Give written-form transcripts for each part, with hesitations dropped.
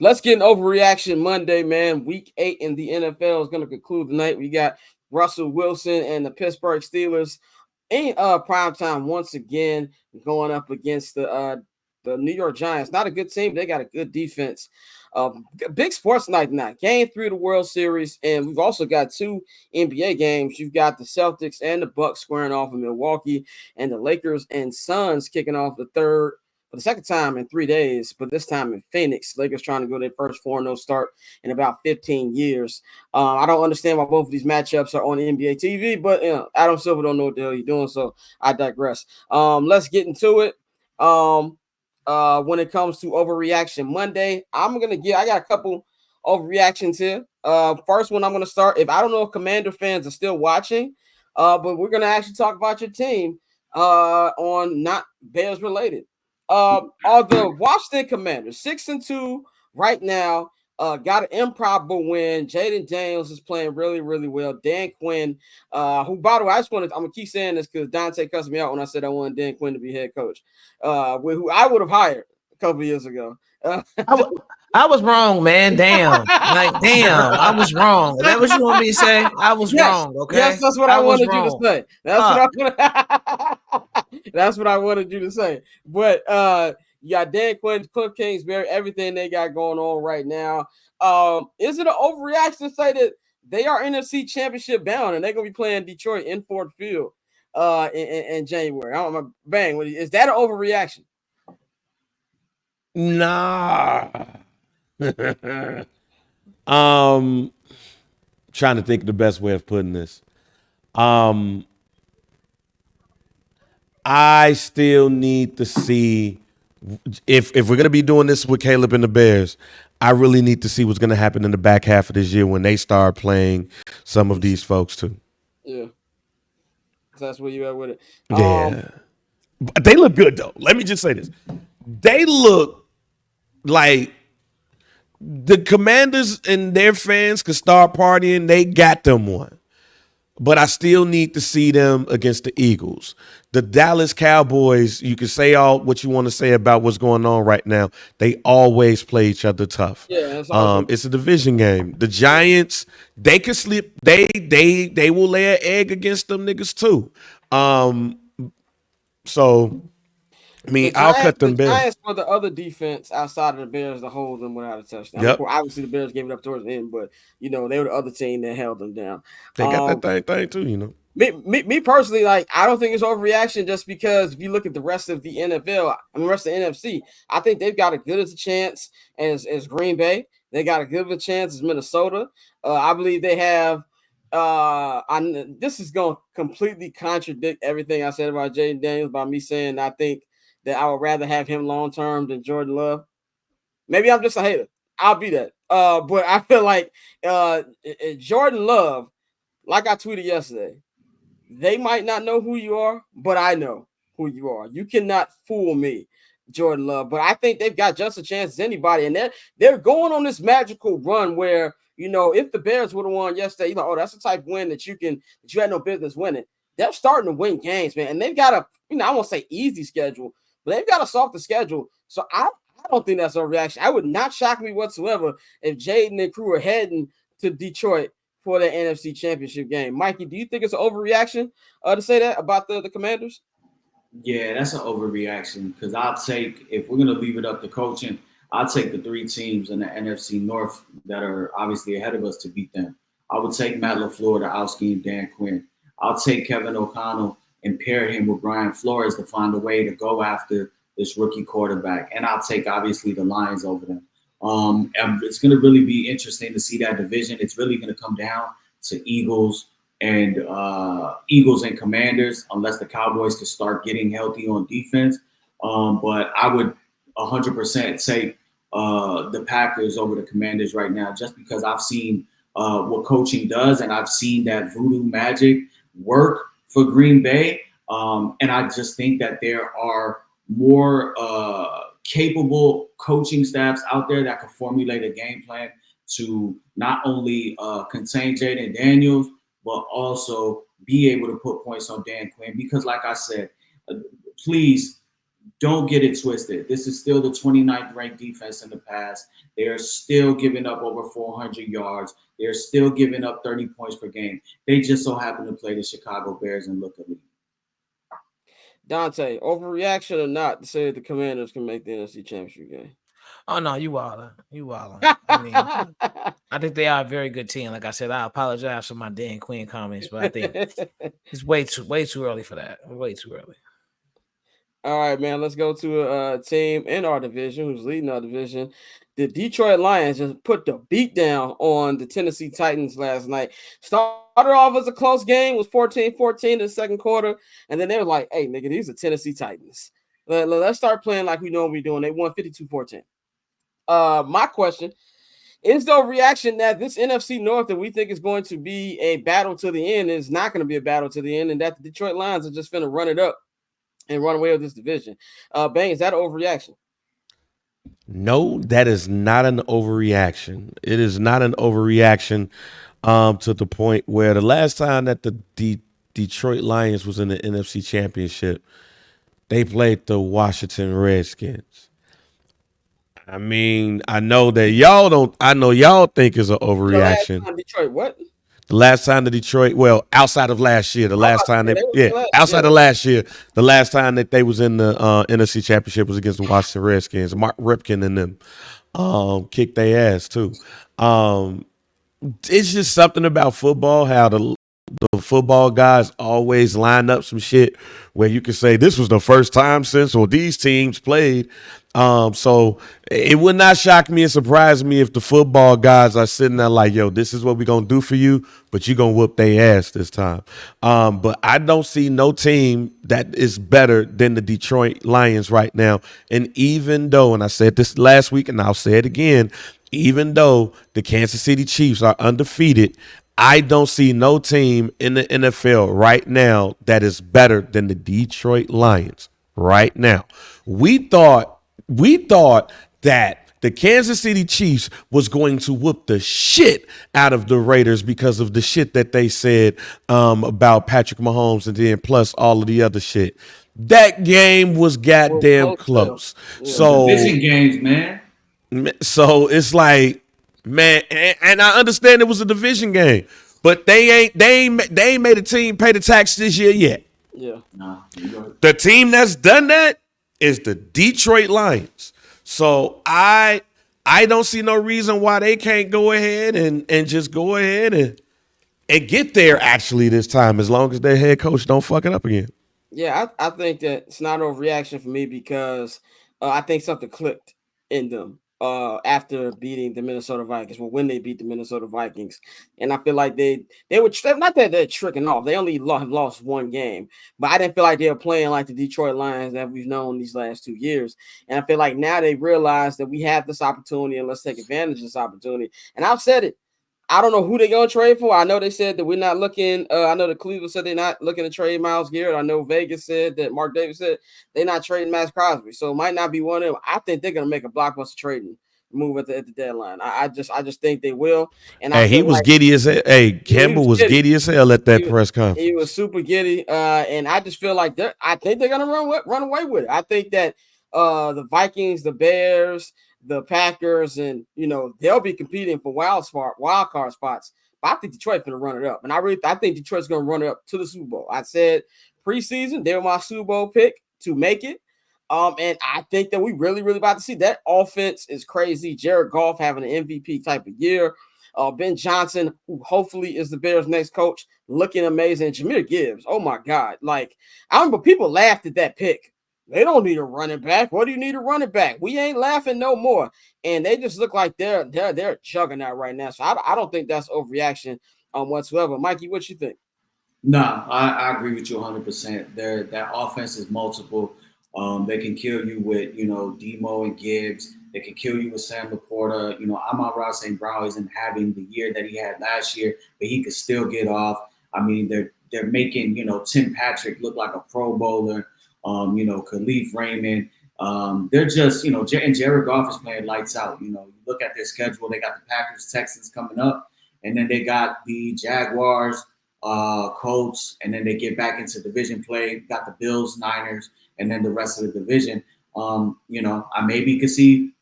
Let's get an overreaction Monday, man. Week 8 in the NFL is going to conclude tonight. We got Russell Wilson and the Pittsburgh Steelers in prime time once again, going up against the New York Giants. Not a good team, but they got a good defense. Big sports night tonight. Game 3 of the World Series, and we've also got 2 NBA games. You've got the Celtics and the Bucks squaring off in Milwaukee, and the Lakers and Suns kicking off the third for the second time in 3 days, but this time in Phoenix. Lakers trying to go their first 4-0 start in about 15 years. I don't understand why both of these matchups are on NBA TV, but Adam Silver don't know what the hell he's doing, so I digress. Let's get into it. When it comes to overreaction Monday, I got a couple overreactions here. First one I'm gonna start. If I don't know if Commander fans are still watching, but we're gonna actually talk about your team on not Bears related. Are the Washington Commanders 6-2 right now? Got an improbable win. Jaden Daniels is playing really, really well. Dan Quinn, who, by the way, I'm gonna keep saying this because Dante cussed me out when I said I wanted Dan Quinn to be head coach, who I would have hired a couple years ago. I was wrong, man. Damn. I was wrong. Is that what you want me to say? I was wrong, okay? Yes, that's what I wanted you to say. That's what I wanted you to say. But you got Dan Quinn, Cliff Kingsbury, everything they got going on right now. Is it an overreaction to say that they are NFC Championship bound and they're gonna be playing Detroit in Ford Field in January? I don't know. Bang, is that an overreaction? Nah. Trying to think of the best way of putting this. I still need to see if we're gonna be doing this with Caleb and the Bears. I really need to see what's gonna happen in the back half of this year when they start playing some of these folks too. Yeah, that's where you at with it. Yeah, but they look good though. Let me just say this: they look like the Commanders and their fans could start partying. They got them one. But I still need to see them against the Eagles. The Dallas Cowboys, you can say all what you want to say about what's going on right now. They always play each other tough. Yeah, awesome. It's a division game. The Giants, they can slip. They will lay an egg against them niggas too. So I mean, I'll cut them Bears. The Giants were the other defense outside of the Bears to hold them without a touchdown. Yep. Obviously, the Bears gave it up towards the end, but they were the other team that held them down. They got that thing too, Me personally, like, I don't think it's overreaction just because if you look at the rest of the NFL, rest of the NFC, I think they've got as good as a chance as Green Bay. They got as good of a chance as Minnesota. I believe they have. This is going to completely contradict everything I said about Jaden Daniels by me saying I think that I would rather have him long term than Jordan Love. Maybe I'm just a hater. I'll be that. But I feel like Jordan Love, like I tweeted yesterday, they might not know who you are, but I know who you are. You cannot fool me, Jordan Love. But I think they've got just a chance as anybody, and they're going on this magical run where if the Bears would have won yesterday, that's the type of win that you had no business winning. They're starting to win games, man, and they've got a I won't say easy schedule, but they've got a softer schedule. So I don't think that's a reaction. I would not shock me whatsoever if Jaden and crew are heading to Detroit for the NFC Championship game. Mikey, do you think it's an overreaction to say that about the Commanders? Yeah, that's an overreaction because if we're going to leave it up to coaching, I'll take the 3 teams in the NFC North that are obviously ahead of us to beat them. I would take Matt LaFleur to out-scheme Dan Quinn. I'll take Kevin O'Connell and pair him with Brian Flores to find a way to go after this rookie quarterback. And I'll take, obviously, the Lions over them. It's going to really be interesting to see that division. It's really going to come down to Eagles and Commanders, unless the Cowboys can start getting healthy on defense. But I would 100% take the Packers over the Commanders right now, just because I've seen what coaching does, and I've seen that voodoo magic work for Green Bay. And I just think that there are more capable coaching staffs out there that can formulate a game plan to not only contain Jaden Daniels, but also be able to put points on Dan Quinn. Because like I said, please don't get it twisted. This is still the 29th ranked defense in the past. They are still giving up over 400 yards. They're still giving up 30 points per game. They just so happen to play the Chicago Bears and look elite. Dante, overreaction or not to say the Commanders can make the NFC Championship game? Oh no, you wildin'. You wildin'. I mean, I think they are a very good team. Like I said, I apologize for my Dan Quinn comments, but I think it's way too early for that. Way too early. All right, man. Let's go to a team in our division who's leading our division. The Detroit Lions just put the beat down on the Tennessee Titans last night. Started off as a close game, was 14-14 in the second quarter, and then they were like, "Hey, nigga, these are Tennessee Titans. Let's start playing like we know what we're doing." They won 52-14. My question is, the reaction that this NFC North that we think is going to be a battle to the end is not going to be a battle to the end, and that the Detroit Lions are just going to run it up and run away with this division. Bang, is that an overreaction? No, that is not an overreaction. It is not an overreaction to the point where the last time that the Detroit Lions was in the NFC Championship, they played the Washington Redskins. I mean, I know that y'all don't. I know y'all think it's an overreaction. Detroit, what? The last time the Detroit, well, outside of last year, the last time they outside of last year, the last time that they was in the NFC Championship was against the Washington Redskins. Mark Ripken and them kicked their ass too. It's just something about football, how the football guys always line up some shit where you can say this was the first time since, or these teams played. So it would not shock me and surprise me if the football guys are sitting there like, yo, this is what we're going to do for you, but you're going to whoop their ass this time. But I don't see no team that is better than the Detroit Lions right now. And even though, and I said this last week and I'll say it again, even though the Kansas City Chiefs are undefeated, I don't see no team in the NFL right now that is better than the Detroit Lions right now. We thought that the Kansas City Chiefs was going to whoop the shit out of the Raiders because of the shit that they said about Patrick Mahomes and then plus all of the other shit. That game was goddamn close. Yeah. So division games, man. So it's like, man, and I understand it was a division game, but they ain't made a team pay the tax this year yet. Yeah. Nah, the team that's done that is the Detroit Lions. So I don't see no reason why they can't go ahead and just go ahead and get there actually this time, as long as their head coach don't fuck it up again. Yeah, I think that it's not a overreaction for me because I think something clicked in them after beating the Minnesota Vikings. Well, when they beat the Minnesota Vikings, and I feel like they were not that they're tricking off. They only have lost one game, but I didn't feel like they were playing like the Detroit Lions that we've known these last 2 years. And I feel like now they realize that we have this opportunity and let's take advantage of this opportunity. And I've said it. I don't know who they're going to trade for. I know they said that we're not looking. I know the Cleveland said they're not looking to trade Myles Garrett. I know Vegas said that Mark Davis said they're not trading Max Crosby. So it might not be one of them. I think they're going to make a blockbuster trading move at the deadline. I just think they will. And hey, he was giddy as hell. Hey, Campbell was giddy as hell at that press conference. He was super giddy. And I just feel like I think they're going to run away with it. I think that the Vikings, the Bears, the Packers, and they'll be competing for wild card spots. But I think Detroit's going to run it up, and I think Detroit's going to run it up to the Super Bowl. I said preseason they were my Super Bowl pick to make it, and I think that we really about to see that offense is crazy. Jared Goff having an MVP type of year. Ben Johnson, who hopefully is the Bears' next coach, looking amazing. Jahmyr Gibbs, oh my God! Like I remember people laughed at that pick. They don't need a running back. What do you need a running back? We ain't laughing no more. And they just look like they're juggernaut right now. So I don't think that's overreaction whatsoever. Mikey, what you think? No, I agree with you 100%. That offense is multiple. They can kill you with Demo and Gibbs. They can kill you with Sam Laporta. Amon-Ra St. Brown isn't having the year that he had last year, but he could still get off. I mean, they're making Tim Patrick look like a Pro Bowler. Khalif Raymond. They're just, and Jared Goff is playing lights out. You look at their schedule, they got the Packers, Texans coming up, and then they got the Jaguars, Colts, and then they get back into division play, got the Bills, Niners, and then the rest of the division. You know, I maybe could see,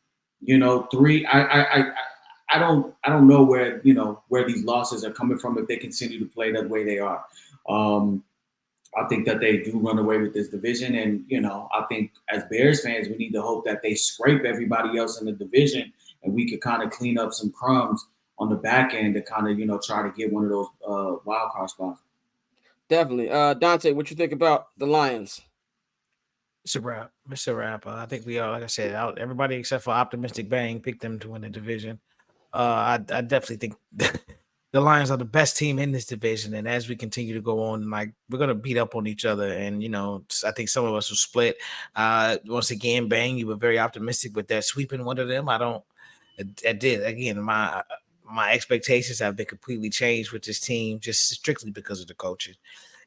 you know, 3. I don't know where, you know, where these losses are coming from if they continue to play the way they are. I think that they do run away with this division, and you know, I think as Bears fans, we need to hope that they scrape everybody else in the division, and we could kind of clean up some crumbs on the back end to kind of, you know, try to get one of those wild card spots. Definitely. Dante, what you think about the Lions? It's a wrap. It's a wrap. I think we are, like I said, everybody except for Optimistic Bang picked them to win the division. I definitely think the Lions are the best team in this division, and as we continue to go on, like we're gonna beat up on each other, and you know, I think some of us will split. Once again, Bang, you were very optimistic with that sweeping one of them. I did again. My expectations have been completely changed with this team, just strictly because of the coaching,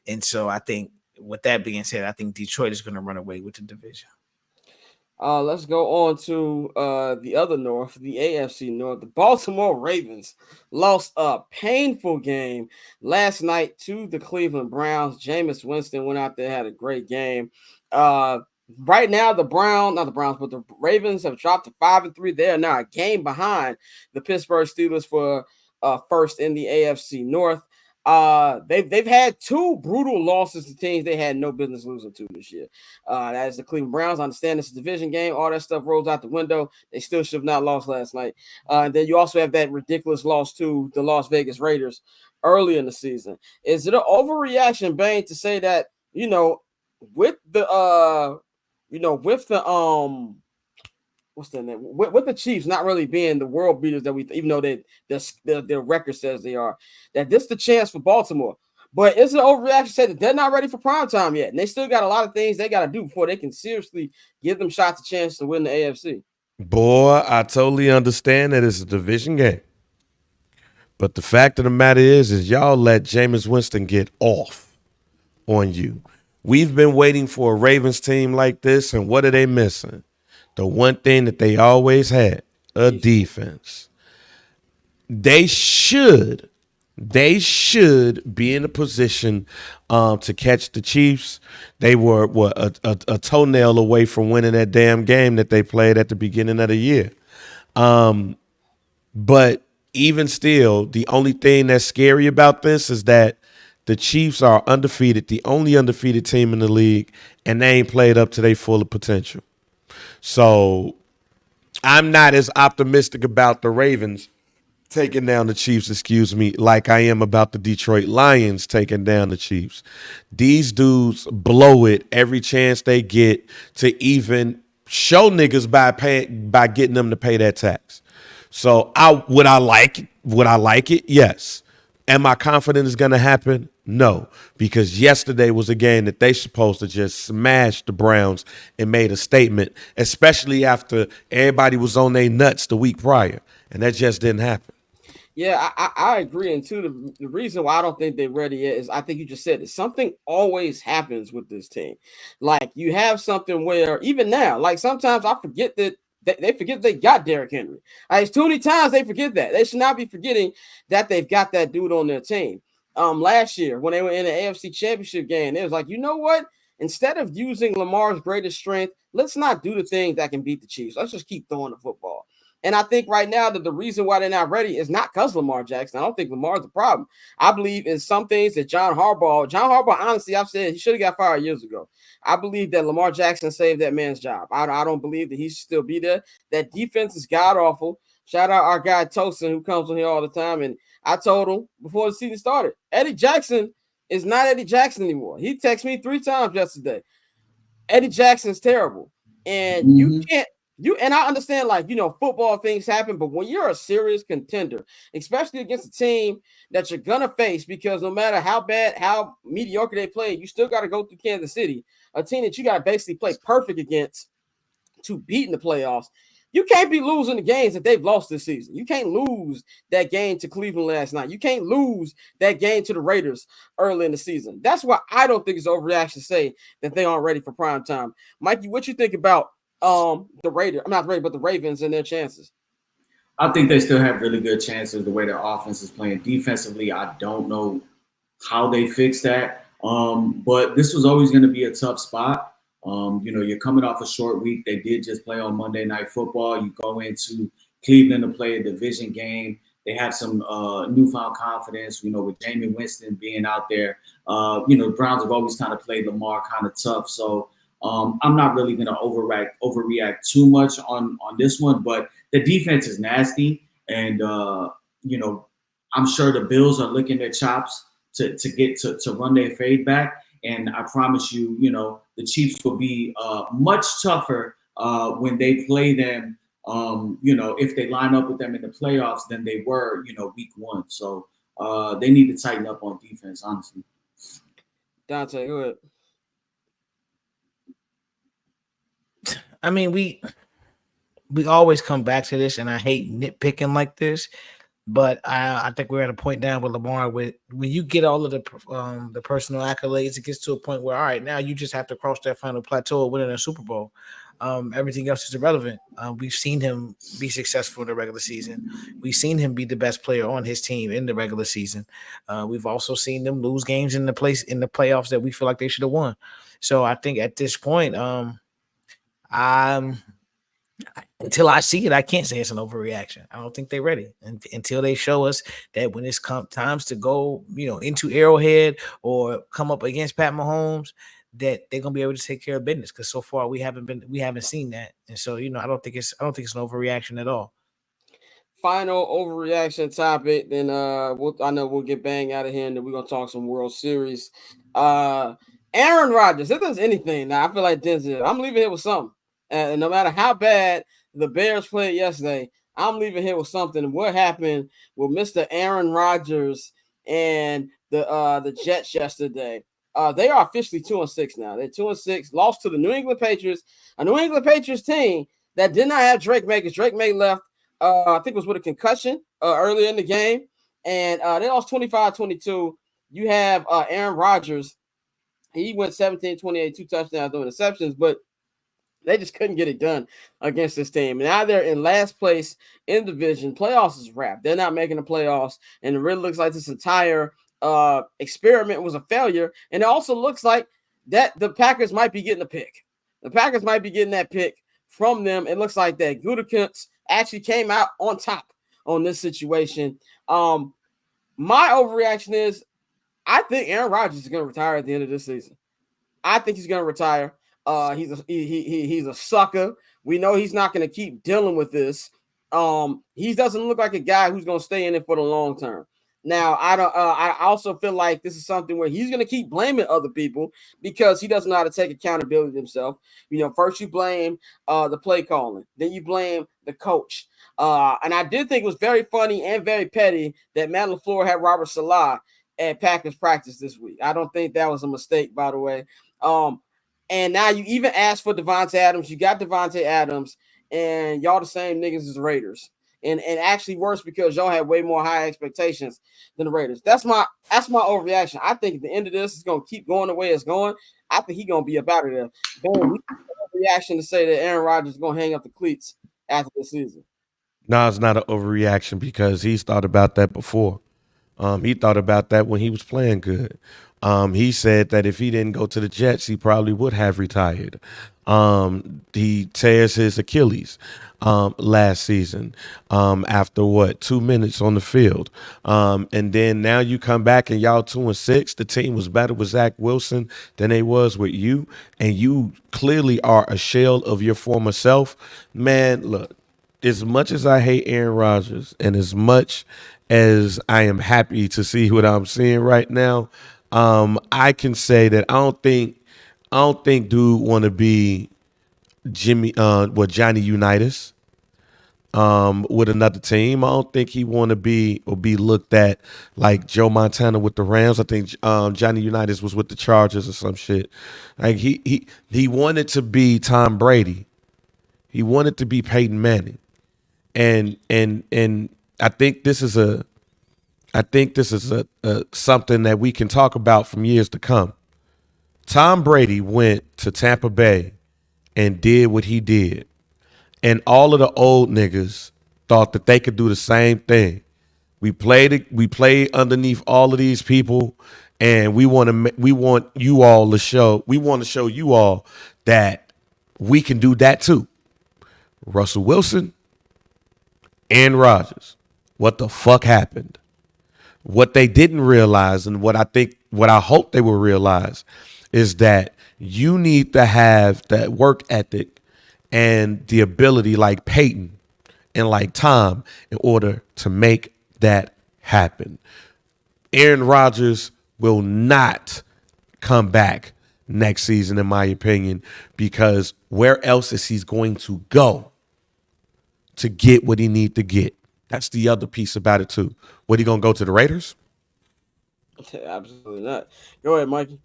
and so I think. With that being said, I think Detroit is going to run away with the division. Let's go on to the other North, the AFC North. The Baltimore Ravens lost a painful game last night to the Cleveland Browns. Jameis Winston went out there, had a great game. Right now, the Ravens have dropped to 5-3. They are now a game behind the Pittsburgh Steelers for first in the AFC North. They've had 2 brutal losses to teams they had no business losing to this year. That is the Cleveland Browns. I understand it's a division game. All that stuff rolls out the window. They still should have not lost last night. And then you also have that ridiculous loss to the Las Vegas Raiders early in the season. Is it an overreaction, Bane, to say that, you know, with the what's the name? With the Chiefs not really being the world beaters that we, even though their record says they are, that this is the chance for Baltimore. But it's an overreaction to say that they're not ready for prime time yet, and they still got a lot of things they got to do before they can seriously give them shots a chance to win the AFC. Boy, I totally understand that it's a division game, but the fact of the matter is y'all let Jameis Winston get off on you. We've been waiting for a Ravens team like this, and what are they missing? The one thing that they always had, a defense. They should be in a position to catch the Chiefs. They were a toenail away from winning that damn game that they played at the beginning of the year. But even still, the only thing that's scary about this is that the Chiefs are undefeated, the only undefeated team in the league, and they ain't played up to their full potential. So I'm not as optimistic about the Ravens taking down the Chiefs, like I am about the Detroit Lions taking down the Chiefs. These dudes blow it every chance they get to even show niggas by getting them to pay that tax. So would I like it? Yes. Am I confident it's going to happen? No, because yesterday was a game that they supposed to just smash the Browns and made a statement, especially after everybody was on their nuts the week prior, and that just didn't happen. Yeah, I agree. And too, the reason why I don't think they're ready yet is I think you just said it. Something always happens with this team. Like you have something where even now, like sometimes I forget that they forget they got Derrick Henry. It's too many times they forget that. They should not be forgetting that they've got that dude on their team. Last year when they were in the AFC Championship game, it was like, you know what? Instead of using Lamar's greatest strength, let's not do the things that can beat the Chiefs. Let's just keep throwing the football. And I think right now that the reason why they're not ready is not because Lamar Jackson. I don't think Lamar's the problem. I believe in some things that John Harbaugh, honestly, I've said he should have got fired years ago. I believe that Lamar Jackson saved that man's job. I don't believe that he should still be there. That defense is god-awful. Shout out our guy Tosin, who comes on here all the time. And I told him before the season started, Eddie Jackson is not Eddie Jackson anymore. He texted me 3 times yesterday. Eddie Jackson's terrible. And you can't, and I understand, like, you know, football things happen, but when you're a serious contender, especially against a team that you're gonna face, because no matter how bad, how mediocre they play, you still got to go through Kansas City, a team that you got to basically play perfect against to beat in the playoffs. You can't be losing the games that they've lost this season. You can't lose that game to Cleveland last night. You can't lose that game to the Raiders early in the season. That's why I don't think it's overreaction to say that they aren't ready for prime time. Mikey, what you think about the Raiders? I'm not ready, but the Ravens and their chances. I think they still have really good chances the way their offense is playing. Defensively, I don't know how they fix that. But this was always going to be a tough spot. You're coming off a short week. They did just play on Monday Night Football. You go into Cleveland to play a division game. They have some newfound confidence, with Jameis Winston being out there. The Browns have always kind of played Lamar kind of tough. So I'm not really going to overreact too much on this one. But the defense is nasty. And, I'm sure the Bills are licking their chops to get to run their fade back. And I promise you, the Chiefs will be much tougher when they play them, if they line up with them in the playoffs than they were, week one. So they need to tighten up on defense, honestly. Dante, go ahead. I mean, we always come back to this, and I hate nitpicking like this. But I think we're at a point now with Lamar when you get all of the personal accolades, it gets to a point where, all right, now you just have to cross that final plateau of winning a Super Bowl. Everything else is irrelevant. We've seen him be successful in the regular season. We've seen him be the best player on his team in the regular season. We've also seen them lose games in the playoffs that we feel like they should have won. So I think at this point, until I see it, I can't say it's an overreaction. I don't think they're ready until they show us that when it's times to go, into Arrowhead or come up against Pat Mahomes, that they're gonna be able to take care of business. Because so far we haven't seen that, and so I don't think it's an overreaction at all. Final overreaction topic. Then I know we'll get bang out of here, and then we're gonna talk some World Series. Aaron Rodgers. If there's anything, now I feel like Denzel, I'm leaving here with something. And no matter how bad the Bears played yesterday, I'm leaving here with something. What happened with Mr. Aaron Rodgers and the Jets yesterday? They are officially 2-6 now. They're 2-6, lost to the New England Patriots, a New England Patriots team that did not have Drake May, because Drake May left, I think it was with a concussion earlier in the game. And they lost 25-22. You have Aaron Rodgers. He went 17-28, 2 touchdowns, no interceptions, but they just couldn't get it done against this team. And now they're in last place in the division. Playoffs is wrapped. They're not making the playoffs. And it really looks like this entire experiment was a failure. And it also looks like that the Packers might be getting a pick. The Packers might be getting that pick from them. It looks like that Gutekunst actually came out on top on this situation. My overreaction is I think Aaron Rodgers is going to retire at the end of this season. I think he's going to retire. He's a sucker. We know he's not going to keep dealing with this. He doesn't look like a guy who's going to stay in it for the long term. Now, I also feel like this is something where he's going to keep blaming other people because he doesn't know how to take accountability himself. First you blame the play calling, then you blame the coach. And I did think it was very funny and very petty that Matt LaFleur had Robert Salah at Packers practice this week. I don't think that was a mistake, by the way. And now you even asked for Devontae Adams. You got Devontae Adams, and y'all the same niggas as the Raiders. And actually worse because y'all had way more high expectations than the Raiders. That's my overreaction. I think at the end of this, it's going to keep going the way it's going. I think he's going to be about it there. Overreaction to say that Aaron Rodgers is going to hang up the cleats after the season. No, it's not an overreaction because he's thought about that before. He thought about that when he was playing good. He said that if he didn't go to the Jets, he probably would have retired. He tears his Achilles last season after 2 minutes on the field. And then now you come back and y'all 2-6. The team was better with Zach Wilson than they was with you. And you clearly are a shell of your former self. Man, look, as much as I hate Aaron Rodgers and as much as I am happy to see what I'm seeing right now, I can say that I don't think dude want to be Johnny Unitas with another team. I don't think he want to be looked at like Joe Montana with the Rams. I think Johnny Unitas was with the Chargers or some shit. Like he wanted to be Tom Brady. He wanted to be Peyton Manning. And I think this is a something that we can talk about from years to come. Tom Brady went to Tampa Bay and did what he did. And all of the old niggas thought that they could do the same thing. We played underneath all of these people, And we want you all to show. We want to show you all that we can do that too. Russell Wilson and Rodgers. What the fuck happened? What they didn't realize, and what I hope they will realize, is that you need to have that work ethic and the ability like Peyton and like Tom in order to make that happen. Aaron Rodgers will not come back next season, in my opinion, because where else is he going to go to get what he need to get? That's the other piece about it too. What, he gonna go to the Raiders? Absolutely not. Go ahead, Mikey.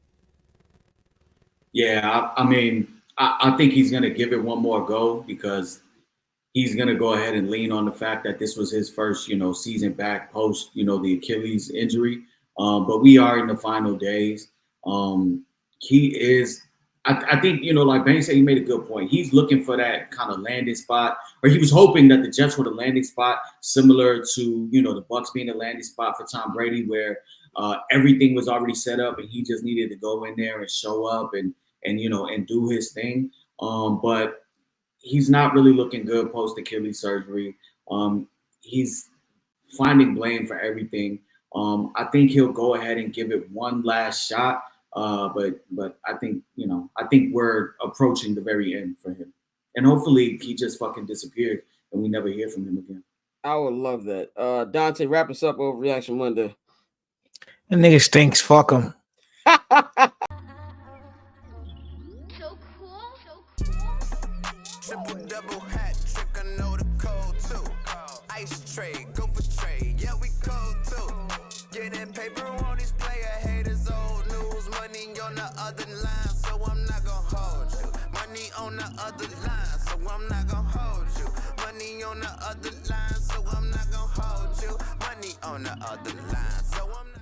Yeah, I mean, I think he's going to give it one more go because he's going to go ahead and lean on the fact that this was his first, season back post, the Achilles injury. But we are in the final days. He is, I think, like Bang said, he made a good point. He's looking for that kind of landing spot, or he was hoping that the Jets were the landing spot, similar to, the Bucs being the landing spot for Tom Brady, where everything was already set up and he just needed to go in there and show up and do his thing. But he's not really looking good post Achilles surgery. He's finding blame for everything. I think he'll go ahead and give it one last shot. But I think we're approaching the very end for him, and hopefully he just fucking disappeared and we never hear from him again. I would love that. Dante, wrap us up over Reaction Monday. That nigga stinks. Fuck him. Triple double hat trick, I know the code too. Ice trade, go for trade, yeah we cold too. Getting paper on these player haters, old news. Money on the other line, so I'm not gonna hold you. Money on the other line, so I'm not gonna hold you. Money on the other line, so I'm not gonna hold you. Money on the other line, so I'm not